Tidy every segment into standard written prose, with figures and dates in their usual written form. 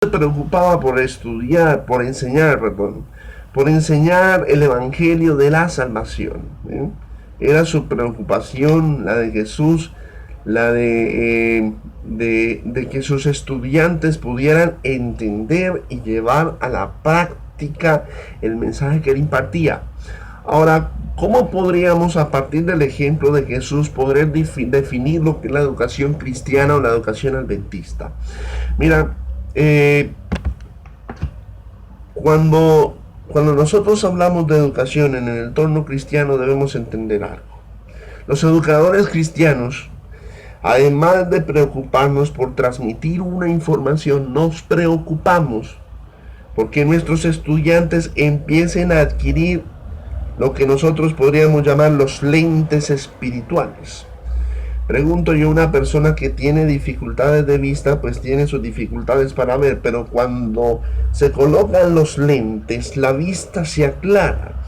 se preocupaba por estudiar, por enseñar el evangelio de la salvación. ¿Eh? Era su preocupación, la de Jesús, la de que sus estudiantes pudieran entender y llevar a la práctica el mensaje que él impartía. Ahora, ¿cómo podríamos, a partir del ejemplo de Jesús, poder definir lo que es la educación cristiana o la educación adventista? Mira, cuando, cuando nosotros hablamos de educación en el entorno cristiano debemos entender algo. Los educadores cristianos, además de preocuparnos por transmitir una información, nos preocupamos porque nuestros estudiantes empiecen a adquirir lo que nosotros podríamos llamar los lentes espirituales. Pregunto yo, una persona que tiene dificultades de vista, pues tiene sus dificultades para ver, pero cuando se colocan los lentes, la vista se aclara.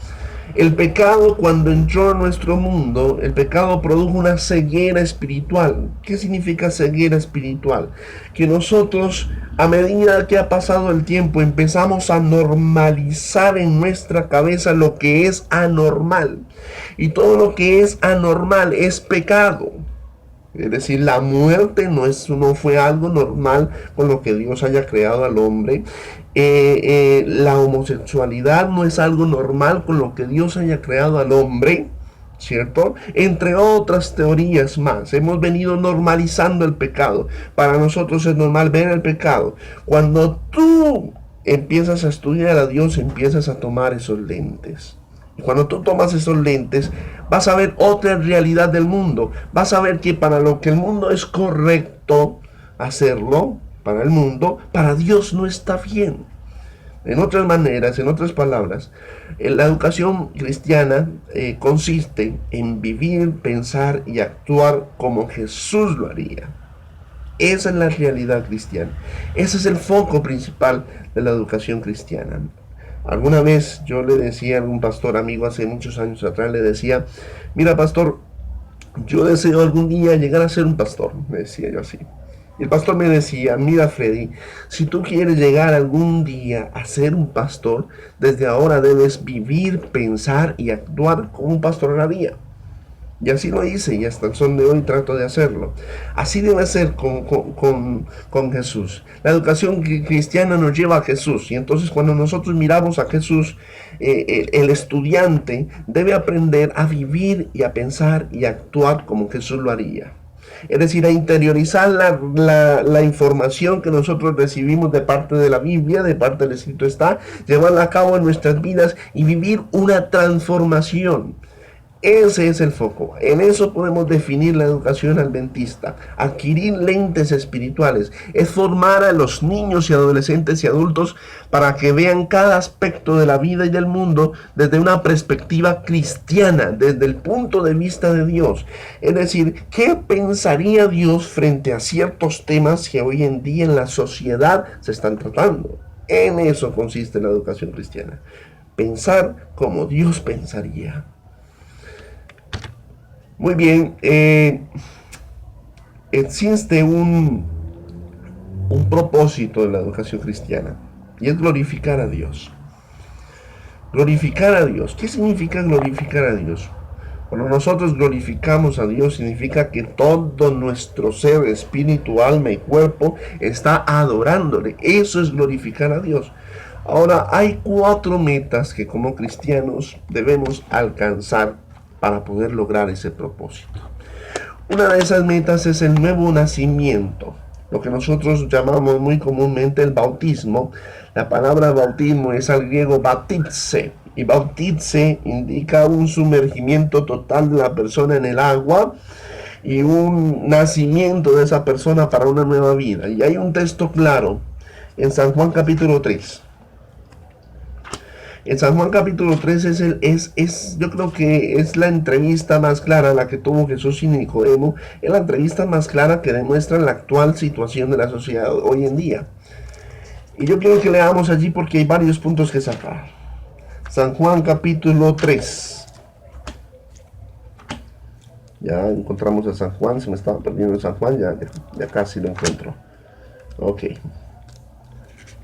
El pecado, cuando entró a nuestro mundo, el pecado produjo una ceguera espiritual. ¿Qué significa ceguera espiritual? Que nosotros, a medida que ha pasado el tiempo, empezamos a normalizar en nuestra cabeza lo que es anormal. Y todo lo que es anormal es pecado. Es decir, la muerte no fue algo normal con lo que Dios haya creado al hombre. La homosexualidad no es algo normal con lo que Dios haya creado al hombre, ¿cierto? Entre otras teorías más. Hemos venido normalizando el pecado. Para nosotros es normal ver el pecado. Cuando tú empiezas a estudiar a Dios, empiezas a tomar esos lentes. Y cuando tú tomas esos lentes, vas a ver otra realidad del mundo. Vas a ver que para lo que el mundo es correcto hacerlo, para el mundo, para Dios no está bien. En otras maneras, en otras palabras, la educación cristiana consiste en vivir, pensar y actuar como Jesús lo haría. Esa es la realidad cristiana. Ese es el foco principal de la educación cristiana. Alguna vez yo le decía a algún pastor amigo hace muchos años atrás, le decía, mira pastor, yo deseo algún día llegar a ser un pastor, me decía yo así. Y el pastor me decía, mira Freddy, si tú quieres llegar algún día a ser un pastor, desde ahora debes vivir, pensar y actuar como un pastor haría. Y así lo hice y hasta el sol de hoy trato de hacerlo. Así debe ser con Jesús. La educación cristiana nos lleva a Jesús. Y entonces cuando nosotros miramos a Jesús, el estudiante debe aprender a vivir y a pensar y a actuar como Jesús lo haría. Es decir, a interiorizar la información que nosotros recibimos de parte de la Biblia, de parte del Escrito está, llevarla a cabo en nuestras vidas y vivir una transformación. Ese es el foco. En eso podemos definir la educación adventista. Adquirir lentes espirituales es formar a los niños y adolescentes y adultos para que vean cada aspecto de la vida y del mundo desde una perspectiva cristiana, desde el punto de vista de Dios. Es decir, ¿qué pensaría Dios frente a ciertos temas que hoy en día en la sociedad se están tratando? En eso consiste la educación cristiana. Pensar como Dios pensaría. Muy bien, existe un propósito de la educación cristiana y es glorificar a Dios. Glorificar a Dios. ¿Qué significa glorificar a Dios? Cuando nosotros glorificamos a Dios significa que todo nuestro ser, espíritu, alma y cuerpo está adorándole. Eso es glorificar a Dios. Ahora, hay 4 metas que como cristianos debemos alcanzar para poder lograr ese propósito. Una de esas metas es el nuevo nacimiento, lo que nosotros llamamos muy comúnmente el bautismo. La palabra bautismo es al griego bautitze, y bautitze indica un sumergimiento total de la persona en el agua y un nacimiento de esa persona para una nueva vida. Y hay un texto claro en San Juan capítulo 3. En San Juan capítulo 3 yo creo que es la entrevista más clara, la que tuvo Jesús y Nicodemo, es la entrevista más clara que demuestra la actual situación de la sociedad hoy en día. Y yo quiero que leamos allí porque hay varios puntos que sacar. San Juan capítulo 3. Ya encontramos a San Juan, se me estaba perdiendo San Juan, ya casi lo encuentro. Ok.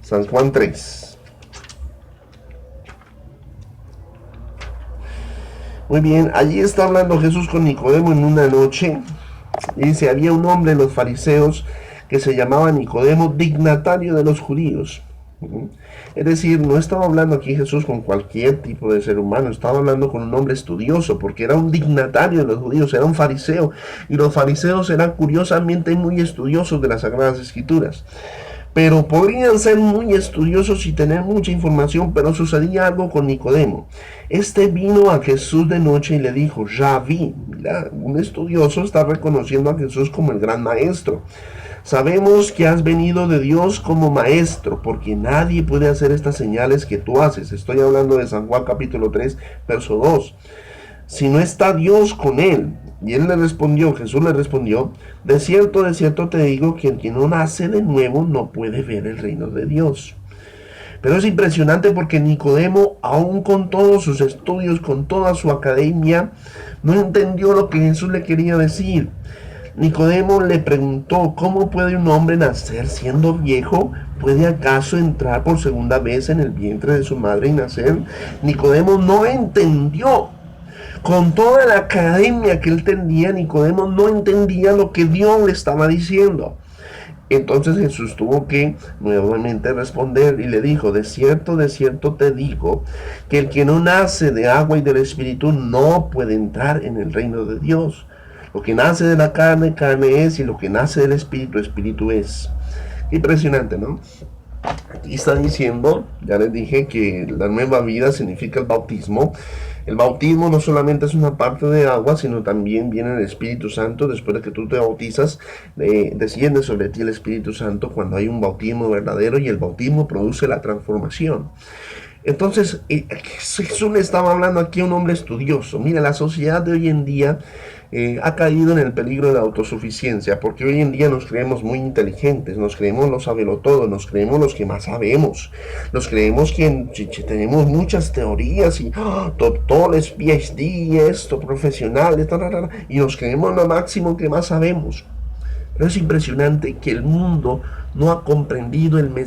San Juan 3. Muy bien, allí está hablando Jesús con Nicodemo en una noche. Dice, había un hombre en los fariseos que se llamaba Nicodemo, dignatario de los judíos. Es decir, no estaba hablando aquí Jesús con cualquier tipo de ser humano, estaba hablando con un hombre estudioso, porque era un dignatario de los judíos, era un fariseo, y los fariseos eran curiosamente muy estudiosos de las Sagradas Escrituras. Pero podrían ser muy estudiosos y tener mucha información, pero sucedía algo con Nicodemo. Este vino a Jesús de noche y le dijo, Rabí. Mira, un estudioso está reconociendo a Jesús como el gran maestro. Sabemos que has venido de Dios como maestro, porque nadie puede hacer estas señales que tú haces. Estoy hablando de San Juan capítulo 3, verso 2. Si no está Dios con él. Y él le respondió, Jesús le respondió, de cierto te digo que el que no nace de nuevo no puede ver el reino de Dios. Pero es impresionante porque Nicodemo, aún con todos sus estudios, con toda su academia, no entendió lo que Jesús le quería decir. Nicodemo le preguntó, ¿cómo puede un hombre nacer siendo viejo? ¿Puede acaso entrar por segunda vez en el vientre de su madre y nacer? Nicodemo no entendió. Con toda la academia que él tenía, Nicodemo no entendía lo que Dios le estaba diciendo. Entonces Jesús tuvo que nuevamente responder y le dijo, de cierto te digo, que el que no nace de agua y del Espíritu no puede entrar en el reino de Dios. Lo que nace de la carne, carne es, y lo que nace del Espíritu, Espíritu es. Qué impresionante, ¿no? Aquí está diciendo, ya les dije que la nueva vida significa el bautismo. El bautismo no solamente es una parte de agua, sino también viene el Espíritu Santo. Después de que tú te bautizas, desciende sobre ti el Espíritu Santo cuando hay un bautismo verdadero, y el bautismo produce la transformación. Entonces, Jesús le estaba hablando aquí a un hombre estudioso. Mira, la sociedad de hoy en día ha caído en el peligro de la autosuficiencia, porque hoy en día nos creemos muy inteligentes, nos creemos los sabelotodos, nos creemos los que más sabemos, nos creemos que tenemos muchas teorías y doctores, PhD, esto, profesionales, y nos creemos lo máximo que más sabemos. Pero es impresionante que el mundo no ha comprendido el mensaje